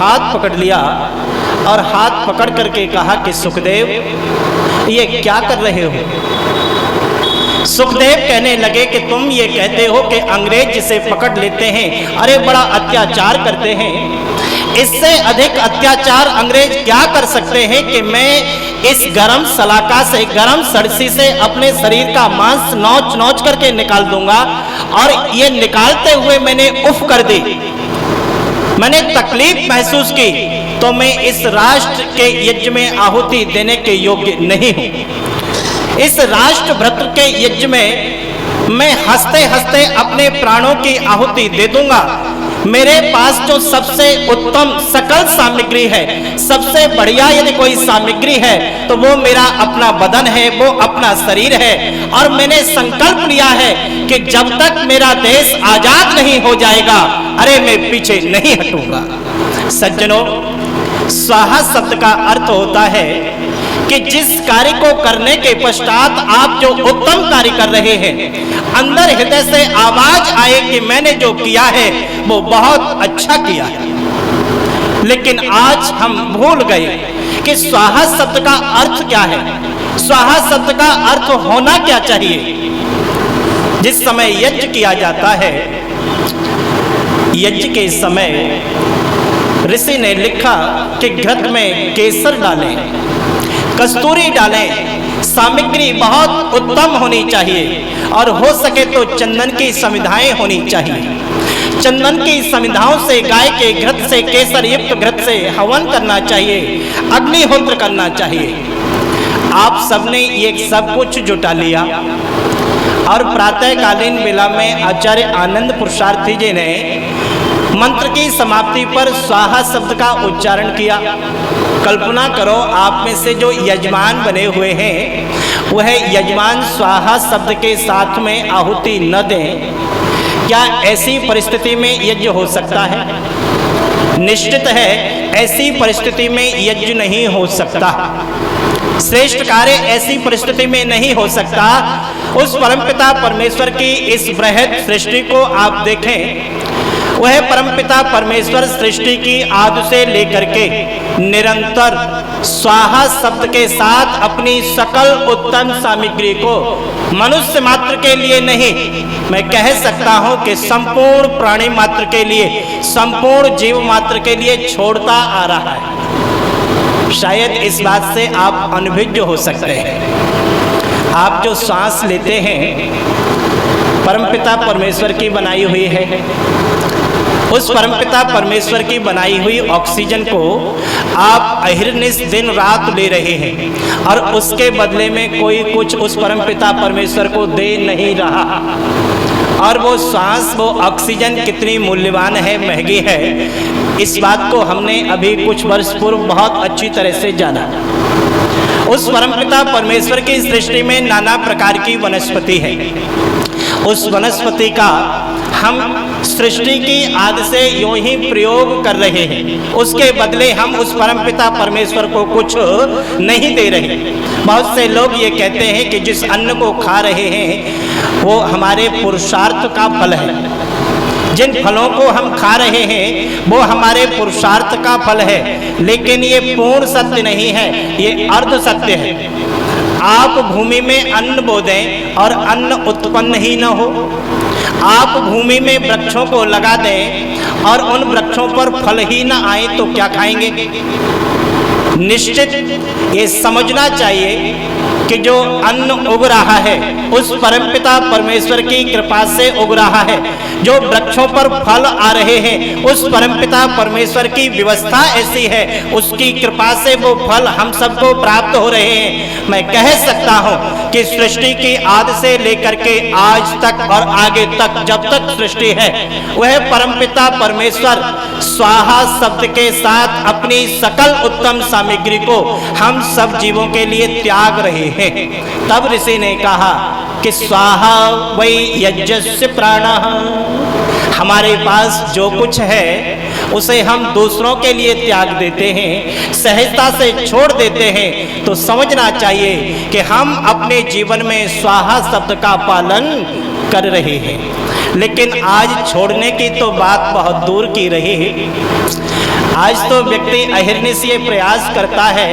हाथ पकड़ लिया और हाथ पकड़ करके कहा कि सुखदेव ये क्या कर रहे हो। सुखदेव कहने लगे कि तुम ये कहते हो कि अंग्रेज जिसे पकड़ लेते हैं अरे बड़ा अत्याचार करते हैं, इससे अधिक अत्याचार अंग्रेज क्या कर सकते हैं कि मैं इस गरम सलाका से, गरम सरसी से अपने शरीर का मांस नोच नोच करके निकाल दूंगा। और ये निकालते हुए मैंने उफ कर दी, मैंने तकलीफ महसूस की, तो मैं इस राष्ट्र के यज्ञ में आहुति देने के योग्य नहीं हूं। इस राष्ट्र भ्रातृ के यज्ञ में मैं हंसते हंसते अपने प्राणों की आहुति दे दूंगा। मेरे पास जो सबसे उत्तम सकल सामग्री है, सबसे बढ़िया यदि कोई सामग्री है तो वो मेरा अपना बदन है, वो अपना शरीर है। और मैंने संकल्प लिया है कि जब तक मेरा देश आजाद नहीं हो जाएगा, अरे मैं पीछे नहीं हटूंगा। सज्जनों, स्वाहा शब्द का अर्थ होता है कि जिस कार्य को करने के पश्चात आप जो उत्तम कार्य कर रहे हैं, अंदर हृदय से आवाज आए कि मैंने जो किया है वो बहुत अच्छा किया है। लेकिन आज हम भूल गए कि स्वाहा शब्द का अर्थ क्या है, स्वाहा शब्द का अर्थ होना क्या चाहिए। जिस समय यज्ञ किया जाता है, यज्ञ के समय ऋषि ने लिखा कि घृत में केसर डालें, कस्तूरी डालें, सामग्री बहुत उत्तम होनी चाहिए और हो सके तो चंदन की समिधाएं होनी चाहिए। चंदन की समिधाओं से, गाय के घृत से, केसर युक्त घृत से हवन करना चाहिए, अग्निहोत्र करना चाहिए। आप सबने ये सब कुछ जुटा लिया और प्रातःकालीन वेला में आचार्य आनंद पुरुषार्थी जी ने मंत्र की समाप्ति पर स्वाहा शब्द का उच्चारण किया। कल्पना करो, आप में से जो यजमान बने हुए हैं वह यजमान स्वाहा शब्द के साथ में आहुति न दें, क्या ऐसी परिस्थिति में यज्ञ हो सकता है? निश्चित है ऐसी परिस्थिति में यज्ञ नहीं हो सकता। श्रेष्ठ कार्य ऐसी परिस्थिति में नहीं हो सकता। उस परमपिता परमेश्वर की इस बृहद सृष्टि को आप देखें, वह परमपिता परमेश्वर सृष्टि की आदि से लेकर के निरंतर स्वाहा शब्द के साथ अपनी सकल उत्तम सामग्री को मनुष्य मात्र के लिए नहीं, मैं कह सकता हूं कि संपूर्ण प्राणी मात्र के लिए, संपूर्ण जीव मात्र के लिए छोड़ता आ रहा है। शायद इस बात से आप अनभिज्ञ हो सकते हैं। आप जो सांस लेते हैं परमपिता परमेश्वर की बनाई हुई है। उस परमपिता परमेश्वर की बनाई हुई ऑक्सीजन को आप अहिर्निश दिन रात ले रहे हैं और उसके बदले में कोई कुछ उस परमपिता परमेश्वर को दे नहीं रहा। और वो सांस, वो ऑक्सीजन कितनी मूल्यवान है, महंगी है, इस बात को हमने अभी कुछ वर्ष पूर्व बहुत अच्छी तरह से जाना। उस परमपिता परमेश्वर की सृष्टि में नाना प्रकार की वनस्पति है। उस वनस्पति का हम सृष्टि की आदि से यूं ही प्रयोग कर रहे हैं, उसके बदले हम उस परमपिता परमेश्वर को कुछ नहीं दे रहे। बहुत से लोग ये कहते हैं कि जिस अन्न को खा रहे हैं वो हमारे पुरुषार्थ का फल है, जिन फलों को हम खा रहे हैं वो हमारे पुरुषार्थ का फल है। लेकिन ये पूर्ण सत्य नहीं है, ये अर्ध सत्य है। आप भूमि में अन्न बो दें और अन्न उत्पन्न ही न हो, आप भूमि में वृक्षों को लगा दें और उन वृक्षों पर फल ही न आए तो क्या खाएंगे? निश्चित ये समझना चाहिए कि जो अन्न उग रहा है उस परमपिता परमेश्वर की कृपा से उग रहा है। जो वृक्षों पर फल आ रहे हैं उस परमपिता परमेश्वर की व्यवस्था ऐसी है, उसकी कृपा से वो फल हम सबको प्राप्त हो रहे हैं। मैं कह सकता हूँ कि सृष्टि की आदि से लेकर के आज तक और आगे तक जब तक सृष्टि है, वह परमपिता परमेश्वर स्वाहा शब्द के साथ अपनी सकल उत्तम सामग्री को हम सब जीवों के लिए त्याग रहे हैं। तब ऋषि ने कहा कि स्वाहा वै यज्ञस्य प्राणः, हमारे पास जो कुछ है उसे हम दूसरों के लिए त्याग देते हैं, सहजता से छोड़ देते हैं। तो समझना चाहिए कि हम अपने जीवन में स्वाहा शब्द का पालन कर रहे हैं। लेकिन आज छोड़ने की तो बात बहुत दूर की रही है। आज तो व्यक्ति अहिर्निश ये प्रयास करता है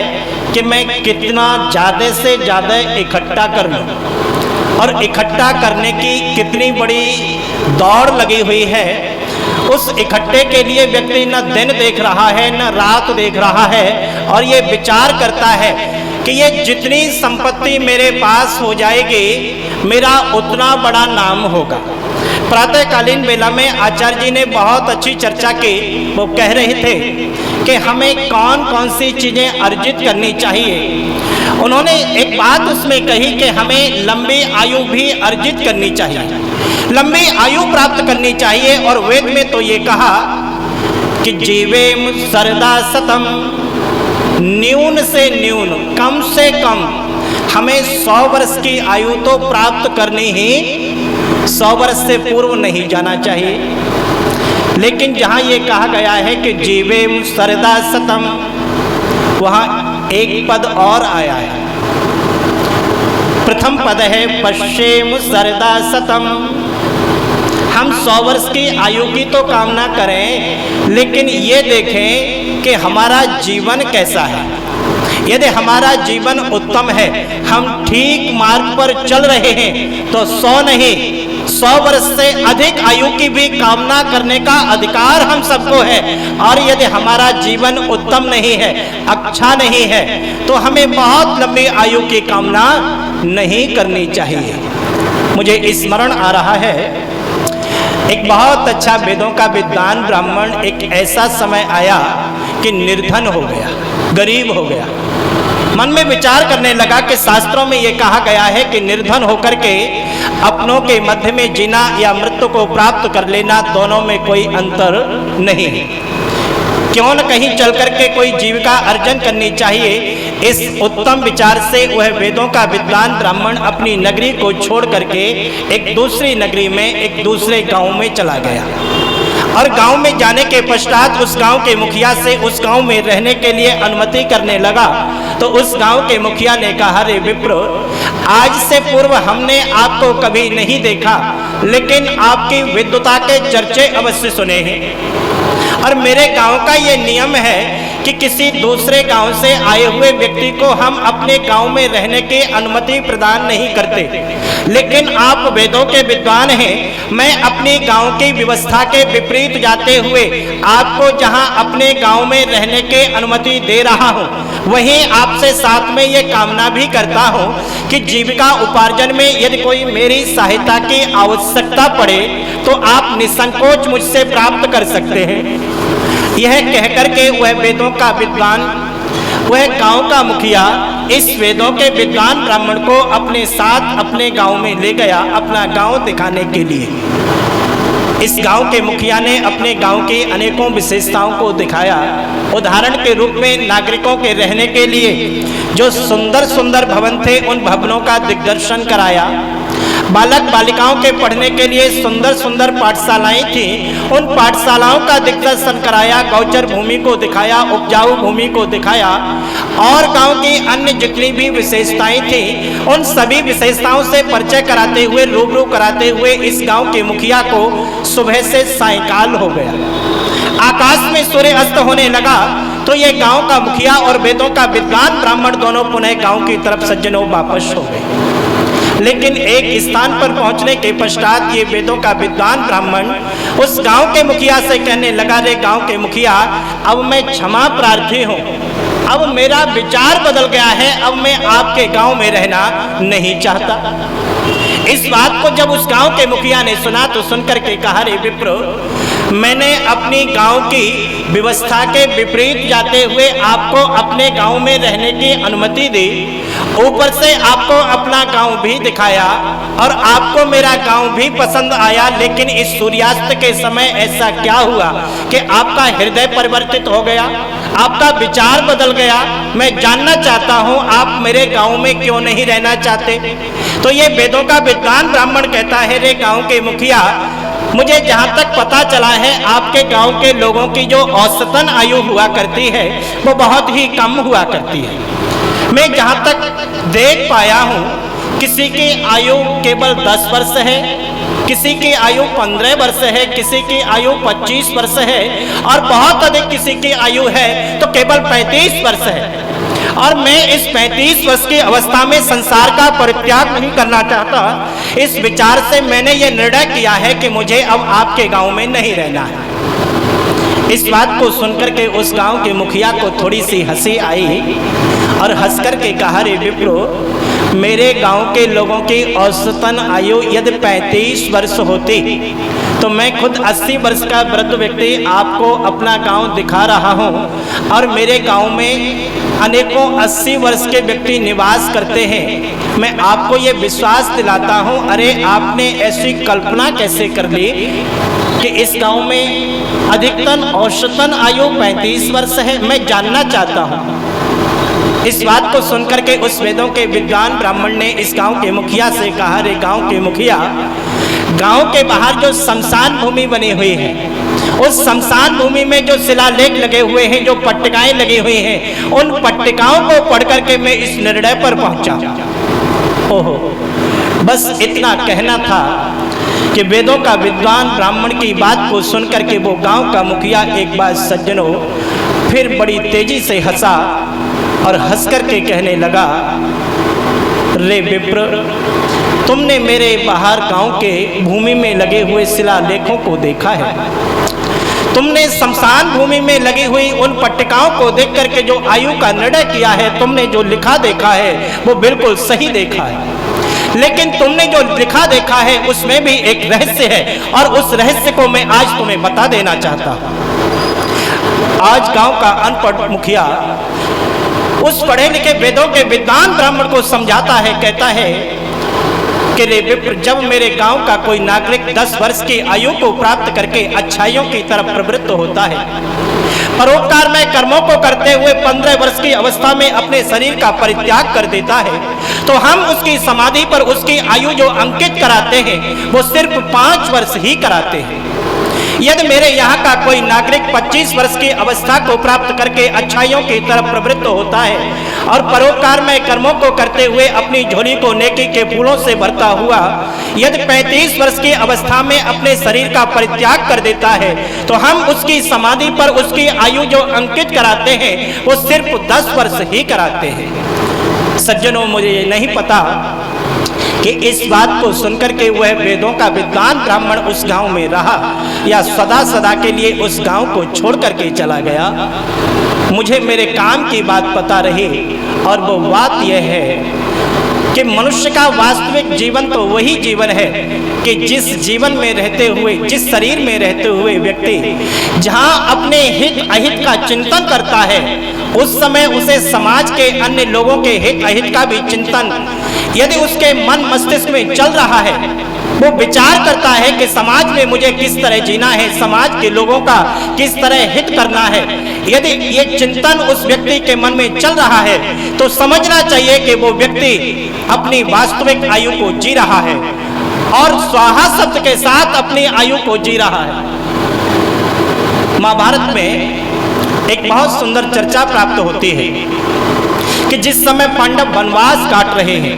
कि मैं कितना ज़्यादा से ज़्यादा इकट्ठा कर लूँ, और इकट्ठा करने की कितनी बड़ी दौड़ लगी हुई है। उस इकट्ठे के लिए व्यक्ति न दिन देख रहा है न रात देख रहा है, और ये विचार करता है कि ये जितनी संपत्ति मेरे पास हो जाएगी मेरा उतना बड़ा नाम होगा। प्रातःकालीन वेला में आचार्य जी ने बहुत अच्छी चर्चा की। वो कह रहे थे कि हमें कौन कौन सी चीज़ें अर्जित करनी चाहिए। उन्होंने एक बात उसमें कही कि हमें लंबी आयु भी अर्जित करनी चाहिए, लंबी आयु प्राप्त करनी चाहिए। और वेद में तो ये कहा कि जीवेम सरदा सतम, न्यून से न्यून, कम से कम हमें 100 वर्ष की आयु तो प्राप्त करनी ही, 100 वर्ष से पूर्व नहीं जाना चाहिए। लेकिन जहाँ ये कहा गया है कि जीवेम सरदा सतम, वहाँ एक पद और आया है। प्रथम पद है पश्येम सरदा सतम। हम 100 वर्ष की आयु की तो कामना करें, लेकिन ये देखें कि हमारा जीवन कैसा है। यदि हमारा जीवन उत्तम है, हम ठीक मार्ग पर चल रहे हैं, तो 100 नहीं 100 वर्ष से अधिक आयु की भी कामना करने का अधिकार हम सबको है। और यदि हमारा जीवन उत्तम नहीं है, अच्छा नहीं है, तो हमें बहुत लंबी आयु की कामना नहीं करनी चाहिए। मुझे स्मरण आ रहा है, एक बहुत अच्छा वेदों का विद्वान ब्राह्मण, एक ऐसा समय आया कि निर्धन हो गया, गरीब हो गया। मन में विचार करने लगा कि शास्त्रों में ये कहा गया है कि निर्धन होकर के अपनों के मध्य में जीना या मृत्यु को प्राप्त कर लेना, दोनों में कोई अंतर नहीं है। क्यों न कहीं चल करके कोई जीविका अर्जन करनी चाहिए। इस उत्तम विचार से वह वेदों का विद्वान ब्राह्मण अपनी नगरी को छोड़ करके एक दूसरी नगरी में, एक दूसरे गांव में चला गया। और गांव में जाने के पश्चात उस गांव के मुखिया से उस गांव में रहने के लिए अनुमति करने लगा। तो उस गांव के मुखिया ने कहा, रे विप्र, आज से पूर्व हमने आपको कभी नहीं देखा, लेकिन आपकी विद्वता के चर्चे अवश्य सुने हैं। और मेरे गांव का ये नियम है कि किसी दूसरे गांव से आए हुए व्यक्ति को हम अपने गांव में रहने की अनुमति प्रदान नहीं करते। लेकिन आप वेदों के विद्वान हैं, मैं अपनी गांव की व्यवस्था के विपरीत जाते हुए आपको जहां अपने गांव में रहने की अनुमति दे रहा हूं, वहीं आपसे साथ में ये कामना भी करता हूं कि जीविका उपार्जन में यदि कोई मेरी सहायता की आवश्यकता पड़े तो आप निसंकोच मुझसे प्राप्त कर सकते हैं। यह कहकर के वह वेदों का विद्वान, वह गांव का मुखिया इस वेदों के विद्वान ब्राह्मण को अपने साथ अपने गांव में ले गया, अपना गांव दिखाने के लिए। इस गांव के मुखिया ने अपने गांव की अनेकों विशेषताओं को दिखाया। उदाहरण के रूप में नागरिकों के रहने के लिए जो सुंदर सुंदर भवन थे, उन भवनों का दिग्दर्शन कराया। बालक बालिकाओं के पढ़ने के लिए सुंदर सुंदर पाठशालाएं थीं, उन पाठशालाओं का दिग्दर्शन कराया। गौचर भूमि को दिखाया, उपजाऊ भूमि को दिखाया, और गांव की अन्य जितनी भी विशेषताएं थीं, उन सभी विशेषताओं से परिचय कराते हुए, रूबरू कराते हुए इस गांव के मुखिया को सुबह से सायंकाल हो गया। आकाश में सूर्य अस्त होने लगा तो ये गांव का मुखिया और वेदों का विद्वान ब्राह्मण दोनों पुनः गांव की तरफ सज्जनों वापस हो गए। लेकिन एक स्थान पर पहुंचने के पश्चात ये वेदों का विद्वान ब्राह्मण उस गांव के मुखिया से कहने लगा, रे गांव के मुखिया, अब मैं क्षमा प्रार्थी हूँ, अब मेरा विचार बदल गया है, अब मैं आपके गांव में रहना नहीं चाहता। इस बात को जब उस गांव के मुखिया ने सुना तो सुनकर के कहा, रे विप्र, मैंने अपनी गांव की व्यवस्था के विपरीत जाते हुए आपको अपने गांव में रहने की अनुमति दी, ऊपर से आपको अपना गांव भी दिखाया और आपको मेरा गांव भी पसंद आया। लेकिन इस सूर्यास्त के समय ऐसा क्या हुआ कि आपका हृदय परिवर्तित हो गया, आपका विचार बदल गया। मैं जानना चाहता हूं आप मेरे गांव में क्यों नहीं रहना चाहते। तो ये वेदों का विद्वान ब्राह्मण कहता है, रे गांव के मुखिया, मुझे जहाँ तक पता चला है आपके गांव के लोगों की जो औसतन आयु हुआ करती है वो बहुत ही कम हुआ करती है। मैं जहाँ तक देख पाया हूँ किसी की आयु केवल 10 वर्ष है, किसी की आयु 15 वर्ष है, किसी की आयु 25 वर्ष है और बहुत अधिक किसी की आयु है तो केवल 35 वर्ष है। और मैं इस 35 वर्ष की अवस्था में संसार का परित्याग नहीं करना चाहता। इस विचार से मैंने ये निर्णय किया है कि मुझे अब आपके गांव में नहीं रहना है। इस बात को सुनकर के उस गांव के मुखिया को थोड़ी सी हंसी आई और हंसकर के कहा, रे विप्रो, मेरे गांव के लोगों की औसतन आयु यदि 35 वर्ष होती तो मैं खुद 80 वर्ष का वृद्ध व्यक्ति आपको अपना गांव दिखा रहा हूं और मेरे गांव में अनेकों 80 वर्ष के व्यक्ति निवास करते हैं। मैं आपको ये विश्वास दिलाता हूं, अरे आपने ऐसी कल्पना कैसे कर ली कि इस गांव में अधिकतम औसतन आयु 35 वर्ष है। मैं जानना चाहता हूं। इस बात को सुनकर के उस वेदों के विद्वान ब्राह्मण ने इस गांव के मुखिया से कहा, रे गांव के मुखिया, गांव के बाहर जो शमशान भूमि बनी हुई है, उस शमशान भूमि में जो शिलालेख लगे हुए हैं, जो पट्टिकाएं लगी हुई हैं, उन पट्टिकाओं को पढ़ करके मैं इस निर्णय पर पहुंचा। ओहो, बस इतना कहना था कि वेदों का विद्वान ब्राह्मण की बात को सुनकर के वो गांव का मुखिया एक बार सज्जनों फिर बड़ी तेजी से हंसा और हंस करके कहने लगा, रे विप्र, तुमने मेरे बाहर गांव के भूमि में लगे हुए शिलालेखों को देखा है। तुमने शमशान भूमि में लगी हुई उन पट्टिकाओं को देख करके जो आयु का निर्णय किया है, तुमने जो लिखा देखा है वो बिल्कुल सही देखा है। लेकिन तुमने जो लिखा देखा है उसमें भी एक रहस्य है और उस रहस्य को मैं आज तुम्हें बता देना चाहता हूं। आज गांव का अनपढ़ मुखिया उस पढ़े लिखे वेदों के विद्वान ब्राह्मण को समझाता है, कहता है कि रे विप्र, जब मेरे गांव का कोई नागरिक 10 वर्ष की आयु को प्राप्त करके अच्छाइयों की तरफ प्रवृत्त होता है, परोपकार में कर्मों को करते हुए 15 वर्ष की अवस्था में अपने शरीर का परित्याग कर देता है, तो हम उसकी समाधि पर उसकी आयु जो अंकित कराते हैं वो सिर्फ 5 वर्ष ही कराते हैं। यदि मेरे यहाँ का कोई नागरिक 25 वर्ष की अवस्था को प्राप्त करके अच्छाइयों की तरफ प्रवृत्त होता है और परोपकार में कर्मों को करते हुए अपनी झोली को नेकी के फूलों से भरता हुआ यदि 35 वर्ष की अवस्था में अपने शरीर का परित्याग कर देता है, तो हम उसकी समाधि पर उसकी आयु जो अंकित कराते हैं वो सिर्फ 10 वर्ष ही कराते हैं। सज्जनों, मुझे नहीं पता कि इस बात को सुनकर के वह वेदों का विद्वान ब्राह्मण उस गांव में रहा या सदा सदा के लिए उस गांव को छोड़ करके चला गया। मुझे मेरे काम की बात पता रही और वो बात यह है कि मनुष्य का वास्तविक जीवन तो वही जीवन है कि जिस जीवन में रहते हुए, जिस शरीर में रहते हुए व्यक्ति जहां अपने हित अहित का चिंतन करता है, उस समय उसे समाज के अन्य लोगों के हित अहित का भी चिंतन यदि उसके मन मस्तिष्क में चल रहा है, वो विचार करता है कि समाज में मुझे किस तरह जीना है, समाज के लोगों का किस तरह हित करना है, यदि ये चिंतन उस व्यक्ति के मन में चल रहा है तो समझना चाहिए कि वो व्यक्ति अपनी वास्तविक आयु को जी रहा है और स्वाहा शब्द के साथ अपनी आयु को जी रहा है। महाभारत में एक बहुत सुंदर चर्चा प्राप्त होती है कि जिस समय पांडव वनवास काट रहे हैं,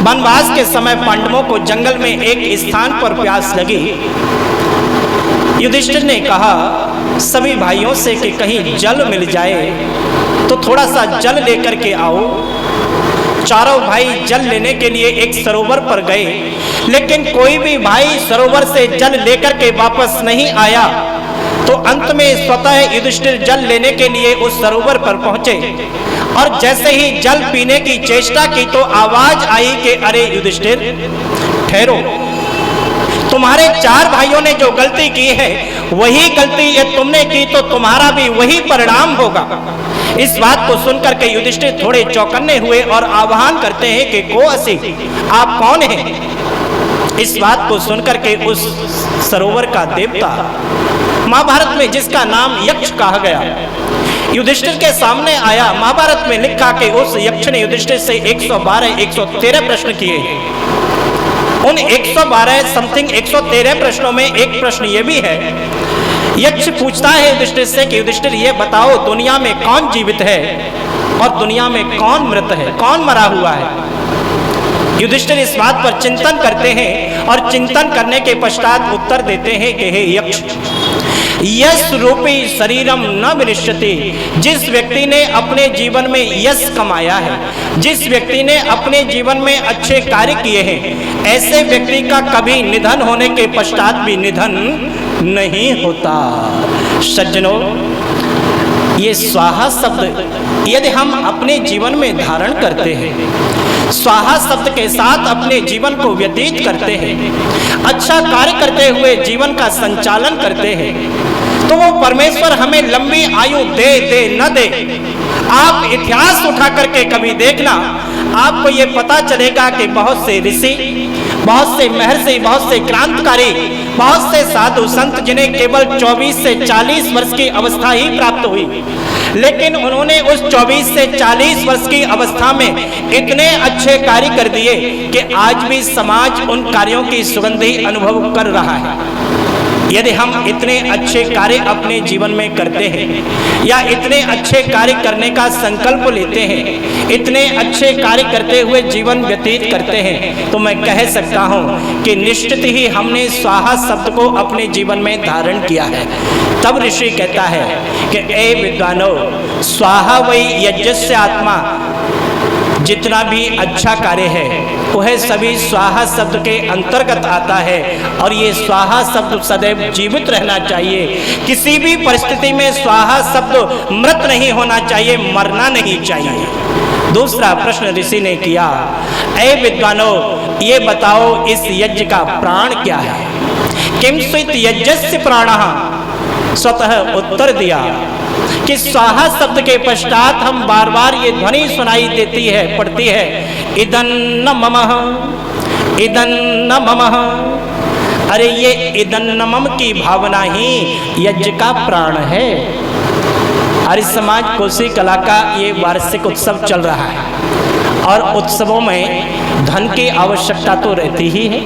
वनवास के समय पांडवों को जंगल में एक स्थान पर प्यास लगी। युधिष्ठिर ने कहा सभी भाइयों से कि कहीं जल मिल जाए तो थोड़ा सा जल लेकर के आओ। चारों भाई जल लेने के लिए एक सरोवर पर गए, लेकिन कोई भी भाई सरोवर से जल लेकर के वापस नहीं आया। तो अंत में स्वतः युधिष्ठिर जल लेने के लिए उस सरोवर पर पहुंचे और जैसे ही जल पीने की चेष्टा की तो आवाज आई कि अरे युधिष्ठिर, ठहरो, तुम्हारे 4 भाइयों ने जो गलती की है वही गलती ये तुमने की तो तुम्हारा भी वही परिणाम होगा। इस बात को सुनकर के युधिष्ठिर थोड़े चौकन्ने हुए और आह्वान करते हैं कि को असी, आप कौन हैं? इस बात को सुनकर के उस सरोवर का देवता, महाभारत में जिसका नाम यक्ष कहा गया, युधिष्ठिर के सामने आया। महाभारत में लिखा कि उस यक्ष ने युधिष्ठिर से 112-113 प्रश्न किए हैं। उन 112 समथिंग 113 प्रश्नों में एक प्रश्न ये भी है, यक्ष पूछता है युधिष्ठिर से कि युधिष्ठिर ये बताओ दुनिया में कौन जीवित है और दुनिया में कौन मृत है, कौन मरा हुआ है? युधिष्ठिर इस बात पर चिंतन करते हैं और चिंतन करने के पश्चात उत्तर देते हैं कि हे यक्ष, यश रूपी शरीरम न विनश्यति। जिस व्यक्ति ने अपने जीवन में यश कमाया है, जिस व्यक्ति ने अपने जीवन में अच्छे कार्य किए हैं, ऐसे व्यक्ति का कभी निधन होने के पश्चात भी निधन नहीं होता। सज्जनों, ये स्वाहा शब्द यदि हम अपने जीवन में धारण करते हैं, स्वाहा शब्द के साथ अपने जीवन को व्यतीत करते हैं, अच्छा कार्य करते हुए जीवन का संचालन करते हैं, तो वो परमेश्वर हमें लंबी आयु दे न दे। आप इतिहास उठा करके कभी देखना, आपको ये पता चलेगा कि बहुत से ऋषि, बहुत से महर्षि, बहुत से क्रांतिकारी, बहुत से साधु संत जिन्हें केवल 24 से 40 वर्ष की अवस्था ही प्राप्त हुई, लेकिन उन्होंने उस 24 से 40 वर्ष की अवस्था में इतने अच्छे कार्य कर दिए कि आज भी समाज उन कार्यों की सुगंधी अनुभव कर रहा है। यदि हम इतने अच्छे कार्य अपने जीवन में करते हैं या इतने अच्छे कार्य करने का संकल्प लेते हैं, इतने अच्छे कार्य करते हुए जीवन व्यतीत करते हैं, तो मैं कह सकता हूँ कि निश्चित ही हमने स्वाहा शब्द को अपने जीवन में धारण किया है। तब ऋषि कहता है कि ए विद्वानो, स्वाहा वै यज्ञस्य आत्मा। जितना भी अच्छा कार्य है वह सभी स्वाहा शब्द के अंतर्गत आता है, और ये स्वाहा शब्द सदैव जीवित रहना चाहिए। किसी भी परिस्थिति में स्वाहा शब्द मृत नहीं होना चाहिए, मरना नहीं चाहिए। दूसरा प्रश्न ऋषि ने किया, ऐ विद्वानो, ये बताओ इस यज्ञ का प्राण क्या है? किम स्वित यज्ञस्य प्राणः? स्वतः उत्तर दिया कि स्वाहा शब्द के पश्चात हम बार बार ये ध्वनि सुनाई देती है, पड़ती है, इदन्न ममः, इदन्न ममः। अरे ये इदन्न मम की भावना ही यज्ञ का प्राण है। आर्य समाज कोसी कला का ये वार्षिक उत्सव चल रहा है, और उत्सवों में धन की आवश्यकता तो रहती ही है।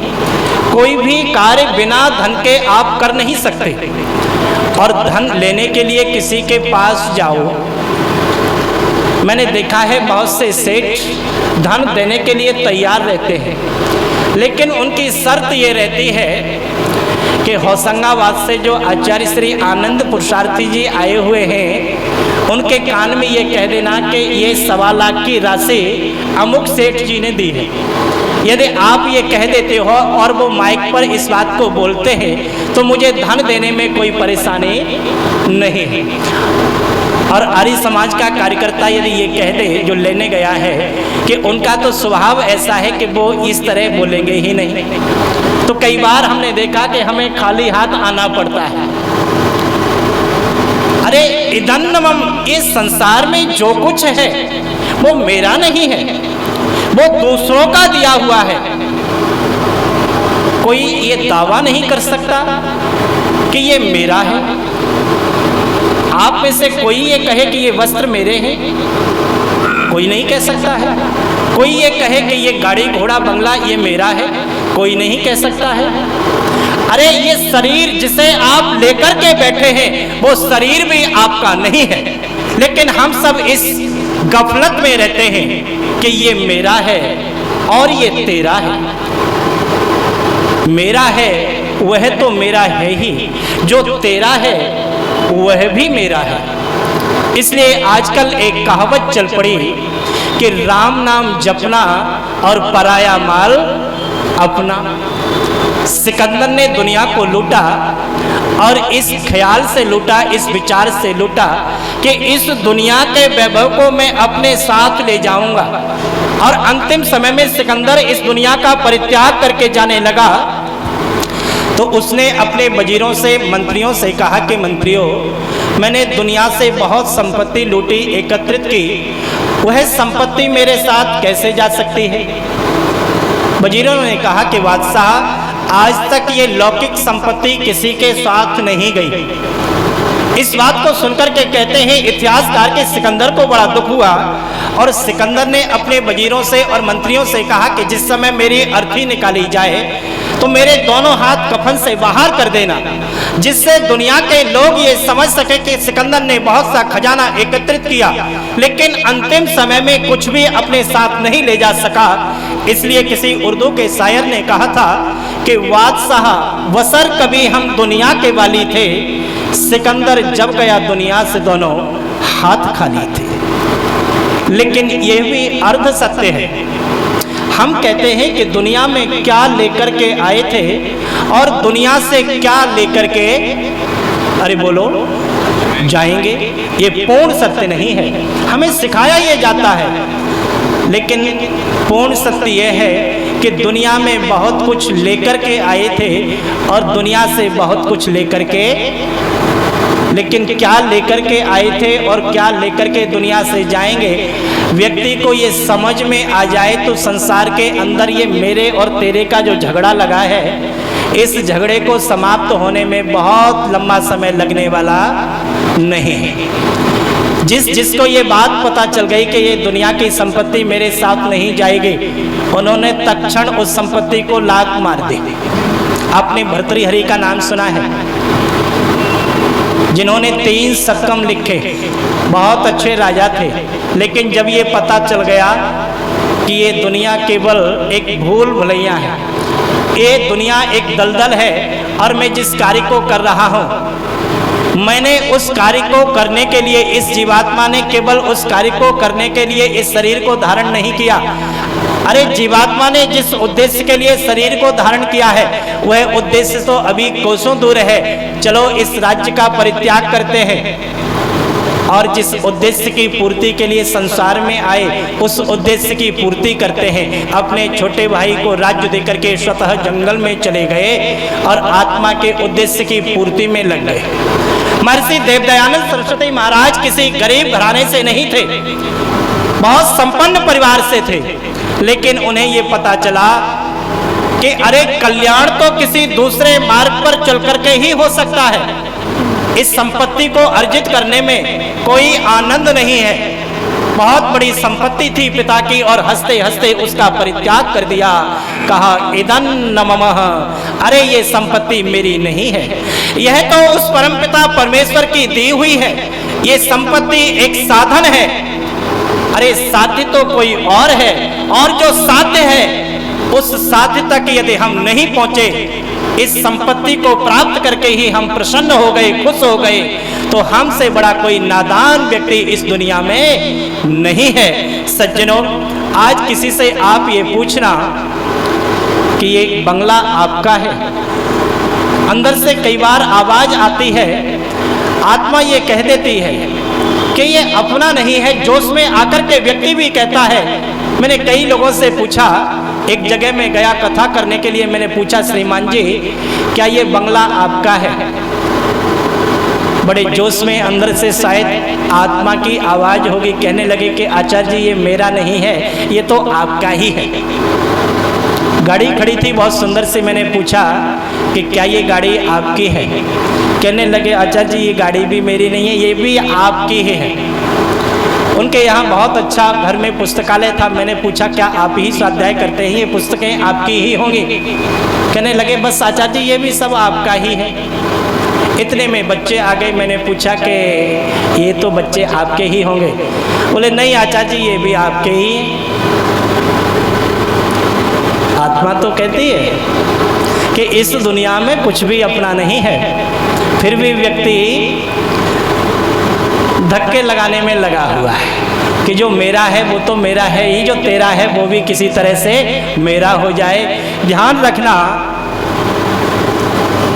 कोई भी कार्य बिना धन के आप कर नहीं सकते, और धन लेने के लिए किसी के पास जाओ, मैंने देखा है बहुत से सेठ धन देने के लिए तैयार रहते हैं, लेकिन उनकी शर्त ये रहती है कि होशंगाबाद से जो आचार्य श्री आनंद पुरुषार्थी जी आए हुए हैं, उनके कान में ये कह देना कि ये 1.25 लाख की राशि अमुक सेठ जी ने दी है। यदि आप ये कह देते हो और वो माइक पर इस बात को बोलते हैं, तो मुझे धन देने में कोई परेशानी नहीं है। और आर्य समाज का कार्यकर्ता यदि ये कह दे, जो लेने गया है, कि उनका तो स्वभाव ऐसा है कि वो इस तरह बोलेंगे ही नहीं, तो कई बार हमने देखा कि हमें खाली हाथ आना पड़ता है। अरे इदन्नमम, इस संसार में जो कुछ है वो मेरा नहीं है, वो दूसरों का दिया हुआ है। कोई ये दावा नहीं कर सकता कि ये मेरा है। आप में से कोई ये कहे कि ये वस्त्र मेरे हैं, कोई नहीं कह सकता है। कोई ये कहे कि ये गाड़ी घोड़ा बंगला ये मेरा है, कोई नहीं कह सकता है। अरे ये शरीर जिसे आप लेकर के बैठे हैं, वो शरीर भी आपका नहीं है, लेकिन हम सब इस गफलत में रहते हैं कि ये मेरा है और ये तेरा है। मेरा है वह तो मेरा है ही, जो तेरा है वह भी मेरा है। इसलिए आजकल एक कहावत चल पड़ी कि राम नाम जपना और पराया माल अपना। सिकंदर ने दुनिया को लूटा, और इस ख्याल से लूटा, इस विचार से लूटा कि इस दुनिया के वैभव को मैं अपने साथ ले जाऊंगा। और अंतिम समय में सिकंदर इस दुनिया का परित्याग करके जाने लगा, तो उसने अपने वजीरों से, मंत्रियों से कहा कि मंत्रियों, मैंने दुनिया से बहुत संपत्ति लूटी, एकत्रित की, वह संपत्ति मेरे साथ कैसे जा सकती है? वजीरों ने कहा कि बादशाह, आज तक ये लौकिक संपत्ति किसी के साथ नहीं गई। इस बात को सुनकर के कहते हैं इतिहासकार के सिकंदर को बड़ा दुख हुआ, और सिकंदर ने अपने वजीरों से और मंत्रियों से कहा कि जिस समय मेरी अर्थी निकाली जाए, तो तो मेरे दोनों हाथ कफन से बाहर कर देना, जिससे दुनिया के लोग ये समझ सके कि सिकंदर ने बहुत सा खजाना एकत्रित किया, लेकिन अंतिम समय में कुछ भी अपने साथ नहीं ले जा सका। इसलिए किसी उर्दू के शायर ने कहा था कि बादशाह वसर कभी हम दुनिया के वाली थे, सिकंदर जब गया दुनिया से दोनों हाथ खाली थे। लेकिन यह भी अर्ध सत्य है। हम कहते हैं कि दुनिया में क्या लेकर के आए थे और दुनिया से क्या लेकर के अरे बोलो जाएंगे, ये पूर्ण सत्य नहीं है। हमें सिखाया ये जाता है, लेकिन पूर्ण सत्य यह है कि दुनिया में बहुत कुछ लेकर के आए थे और दुनिया से बहुत कुछ लेकर के, लेकिन क्या लेकर के आए थे और क्या लेकर के दुनिया से जाएंगे, व्यक्ति को ये समझ में आ जाए तो संसार के अंदर ये मेरे और तेरे का जो झगड़ा लगा है, इस झगड़े को समाप्त होने में बहुत लंबा समय लगने वाला नहीं है। जिसको ये बात पता चल गई कि ये दुनिया की संपत्ति मेरे साथ नहीं जाएगी, उन्होंने तत्क्षण उस संपत्ति को लात मार दी। आपने भर्तृहरि का नाम सुना है, जिन्होंने 3 शतकम लिखे, बहुत अच्छे राजा थे। लेकिन जब ये पता चल गया कि ये दुनिया केवल एक भूल भुलैया है, ये दुनिया एक दलदल है और मैं जिस कार्य को कर रहा हूँ, मैंने उस कार्य को करने के लिए, इस जीवात्मा ने केवल उस कार्य को करने के लिए इस शरीर को धारण नहीं किया। अरे जीवात्मा ने जिस उद्देश्य के लिए शरीर को धारण किया है, वह उद्देश्य तो अभी कोसों दूर है। चलो इस राज्य का परित्याग करते हैं और जिस उद्देश्य की पूर्ति के लिए संसार में आए, उस उद्देश्य की पूर्ति करते हैं। अपने छोटे भाई को राज्य देकर के स्वतः जंगल में चले गए और आत्मा के उद्देश्य की पूर्ति में लग गए। महर्षि देवदयानंद सरस्वती महाराज किसी गरीब घराने से नहीं थे, बहुत संपन्न परिवार से थे, लेकिन उन्हें ये पता चला कि अरे कल्याण तो किसी दूसरे मार्ग पर चल करके ही हो सकता है। इस संपत्ति को अर्जित करने में कोई आनंद नहीं है। बहुत बड़ी संपत्ति थी पिता की और हंसते हंसते उसका परित्याग कर दिया। कहा इदं न मम, अरे ये संपत्ति मेरी नहीं है, यह तो उस परमपिता परमेश्वर की दी हुई है। ये संपत्ति एक साधन है। अरे साध्य तो कोई और है, और जो साध्य है उस साध्य तक यदि हम नहीं पहुंचे, इस संपत्ति को प्राप्त करके ही हम प्रसन्न हो गए, खुश हो गए, तो हमसे बड़ा कोई नादान व्यक्ति इस दुनिया में नहीं है। सज्जनों, आज किसी से आप ये पूछना कि ये बंगला आपका है, अंदर से कई बार आवाज आती है, आत्मा ये कह देती है कि ये अपना नहीं है। जोश में आकर के व्यक्ति भी कहता है। मैंने कई लोगों से पूछा, एक जगह में गया कथा करने के लिए, मैंने पूछा श्रीमान जी क्या ये बंगला आपका है? बड़े जोश में अंदर से शायद आत्मा की आवाज होगी, कहने लगे कि आचार्य जी ये मेरा नहीं है, ये तो आपका ही है। गाड़ी खड़ी थी बहुत सुंदर सी, मैंने पूछा कि क्या ये गाड़ी आपकी है? कहने लगे आचार्य जी ये गाड़ी भी मेरी नहीं है, ये भी आपकी ही है। उनके यहाँ बहुत अच्छा घर में पुस्तकालय था। मैंने पूछा क्या आप ही स्वाध्याय करते हैं, ये पुस्तकें आपकी ही होंगी? कहने लगे बस आचार्य जी ये भी सब आपका ही है। इतने में बच्चे आ गए। मैंने पूछा कि ये तो बच्चे आपके ही होंगे? बोले नहीं आचार्य जी ये भी आपके ही हैं। आत्मा तो कहती है कि इस दुनिया में कुछ भी अपना नहीं है, फिर भी व्यक्ति धक्के लगाने में लगा हुआ है कि जो मेरा है वो तो मेरा है ही, जो तेरा है वो भी किसी तरह से मेरा हो जाए। ध्यान रखना,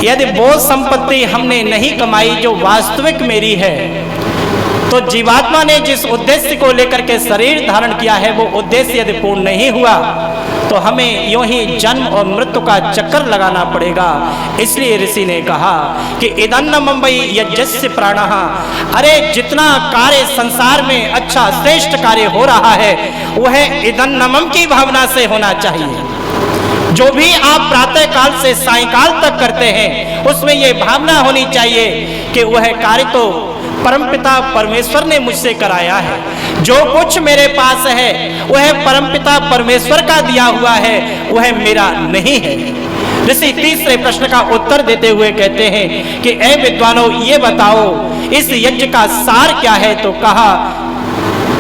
यदि वो संपत्ति हमने नहीं कमाई जो वास्तविक मेरी है, तो जीवात्मा ने जिस उद्देश्य को लेकर के शरीर धारण किया है, वो उद्देश्य यदि पूर्ण नहीं हुआ तो हमें यूं ही जन्म और मृत्यु का चक्कर लगाना पड़ेगा। इसलिए ऋषि ने कहा कि इदन्न मुंबई यज्ञस्य प्राणः, अरे जितना कार्य संसार में अच्छा श्रेष्ठ कार्य हो रहा है वह इदन्नमम की भावना से होना चाहिए। जो भी आप प्रातः काल से सायंकाल तक करते हैं उसमें ये भावना होनी चाहिए कि वह कार्य तो परमपिता परमेश्वर ने मुझसे कराया है। जो कुछ मेरे पास है वह परमपिता परमेश्वर का दिया हुआ है, वह मेरा नहीं है। ऋषि तीसरे प्रश्न का उत्तर देते हुए कहते हैं कि ए विद्वानों, ये बताओ इस यज्ञ का सार क्या है। तो कहा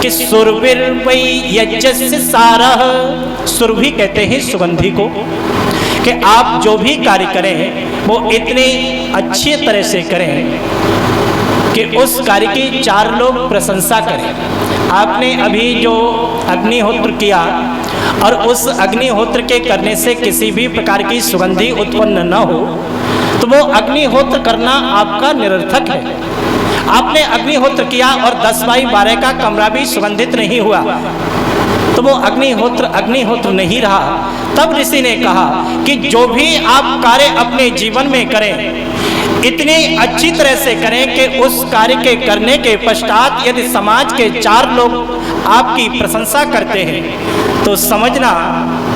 कि सुरभिर्वै यज्ञस्य सारः, सुरभि कहते हैं सुगंधि को, कि आप जो भी कार्य करें वो इतनी अच्छी तरह से करें कि उस कार्य की चार लोग प्रशंसा करें। आपने अभी जो अग्निहोत्र किया और उस अग्निहोत्र के करने से किसी भी प्रकार की सुगंधि उत्पन्न न हो तो वो अग्निहोत्र करना आपका निरर्थक है। आपने अग्निहोत्र किया और 10/12 का कमरा भी सुगंधित नहीं हुआ तो वो अग्निहोत्र नहीं रहा। तब ऋषि ने कहा कि जो भी आप कार्य अपने जीवन में करें इतनी अच्छी तरह से करें कि उस कार्य के करने के पश्चात यदि समाज के 4 लोग आपकी प्रशंसा करते हैं तो समझना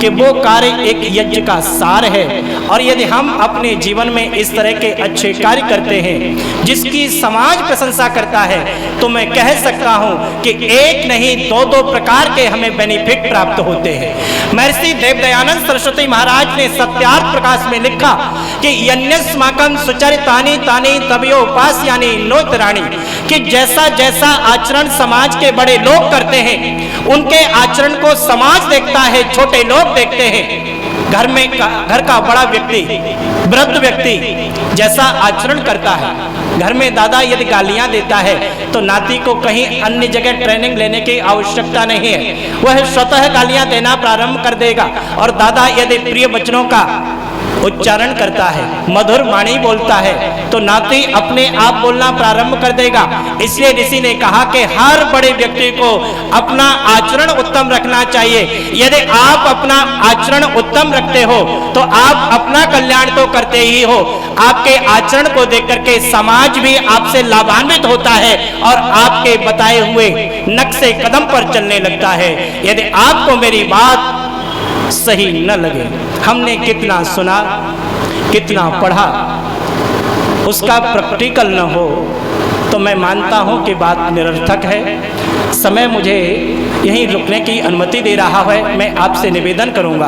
कि वो कार्य एक यज्ञ का सार है। और यदि हम अपने जीवन में इस तरह के अच्छे कार्य करते हैं जिसकी समाज प्रशंसा करता है तो मैं कह सकता हूं कि एक नहीं 2 प्रकार के हमें बेनिफिट प्राप्त होते हैं। महर्षि देवदयानंद सरस्वती महाराज ने सत्यार्थ प्रकाश में लिखा कि यन्यस्माकं सुचरितानि तानि तवयो उपास्यानि नोतराणि, कि जैसा जैसा आचरण समाज के बड़े लोग करते हैं उनके आचरण को समाज देखता है, छोटे लोग देखते हैं। घर का बड़ा व्यक्ति, वृद्ध व्यक्ति जैसा आचरण करता है, घर में दादा यदि गालियां देता है तो नाती को कहीं अन्य जगह ट्रेनिंग लेने की आवश्यकता नहीं है, वह स्वतः गालियां देना प्रारंभ कर देगा। और दादा यदि प्रिय वचनों का उच्चारण करता है, मधुर वाणी बोलता है तो नाती अपने आप बोलना प्रारंभ कर देगा। इसलिए ऋषि ने कहा कि हर बड़े व्यक्ति को अपना आचरण उत्तम रखना चाहिए। यदि आप अपना आचरण उत्तम रखते हो तो आप अपना कल्याण तो करते ही हो, आपके आचरण को देख करके समाज भी आपसे लाभान्वित होता है और आपके बताए हुए नक्शे कदम पर चलने लगता है। यदि आपको मेरी बात सही न लगे, हमने कितना सुना कितना पढ़ा, उसका प्रैक्टिकल न हो तो मैं मानता हूं कि बात निरर्थक है। समय मुझे यहीं रुकने की अनुमति दे रहा है। मैं आपसे निवेदन करूंगा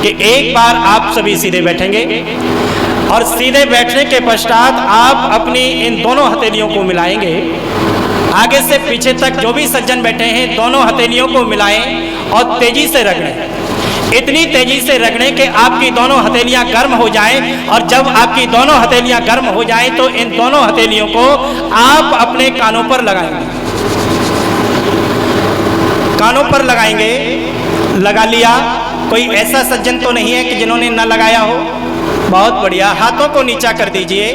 कि एक बार आप सभी सीधे बैठेंगे और सीधे बैठने के पश्चात आप अपनी इन दोनों हथेलियों को मिलाएंगे। आगे से पीछे तक जो भी सज्जन बैठे हैं दोनों हथेलियों को मिलाएं और तेजी से रगड़ें, इतनी तेजी से रगड़ें कि आपकी दोनों हथेलियां गर्म हो जाएं। और जब आपकी दोनों हथेलियां गर्म हो जाएं तो इन दोनों हथेलियों को आप अपने कानों पर लगाएंगे। कानों पर लगाएंगे, लगा लिया। कोई ऐसा सज्जन तो नहीं है कि जिन्होंने न लगाया हो? बहुत बढ़िया, हाथों को नीचा कर दीजिए।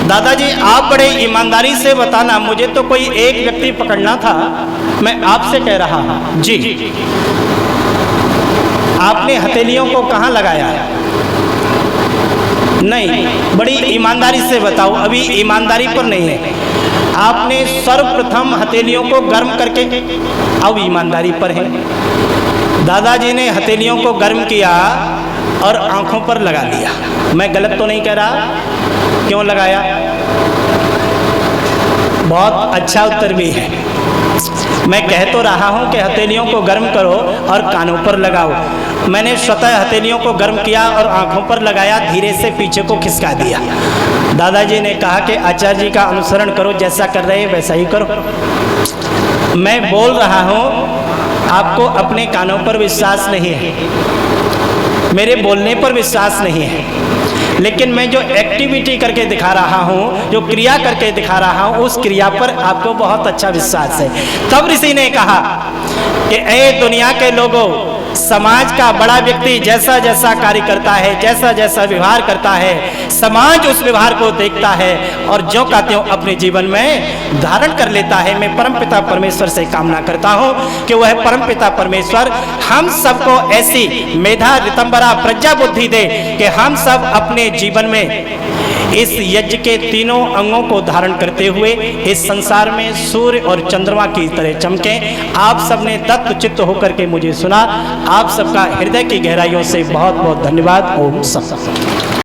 दादाजी आप बड़े ईमानदारी से बताना, मुझे तो कोई एक व्यक्ति पकड़ना था, मैं आपसे कह रहा हूं। जी, आपने हथेलियों को कहाँ लगाया? नहीं, बड़ी ईमानदारी से बताओ, अभी ईमानदारी पर नहीं है। आपने सर्वप्रथम हथेलियों को गर्म करके, अब ईमानदारी पर है। दादाजी ने हथेलियों को गर्म किया और आंखों पर लगा लिया। मैं गलत तो नहीं कह रहा? क्यों लगाया? बहुत अच्छा उत्तर भी है। मैं कह तो रहा हूं कि हथेलियों को गर्म करो और कानों पर लगाओ। मैंने स्वतः हथेलियों को गर्म किया और आंखों पर लगाया, धीरे से पीछे को खिसका दिया। दादाजी ने कहा कि आचार्य जी का अनुसरण करो, जैसा कर रहे हैं वैसा ही करो। मैं बोल रहा हूं, आपको अपने कानों पर विश्वास नहीं है, मेरे बोलने पर विश्वास नहीं है, लेकिन मैं जो एक्टिविटी करके दिखा रहा हूँ, जो क्रिया करके दिखा रहा हूँ, उस क्रिया पर आपको बहुत अच्छा विश्वास है। तब ऋषि ने कहा कि ऐ दुनिया के लोगों, समाज का बड़ा व्यक्ति जैसा जैसा कार्य करता है, जैसा जैसा व्यवहार करता है, समाज उस व्यवहार को देखता है और जो का त्यों अपने जीवन में धारण कर लेता है। मैं परमपिता परमेश्वर से कामना करता हूँ कि वह परमपिता परमेश्वर हम सबको ऐसी मेधा रितंबरा प्रज्ञा बुद्धि दे कि हम सब अपने जीवन में इस यज्ञ के तीनों अंगों को धारण करते हुए इस संसार में सूर्य और चंद्रमा की तरह चमकें। आप सबने तत्व चित्त होकर के मुझे सुना। आप सबका हृदय की गहराइयों से बहुत बहुत धन्यवाद। ओम सत।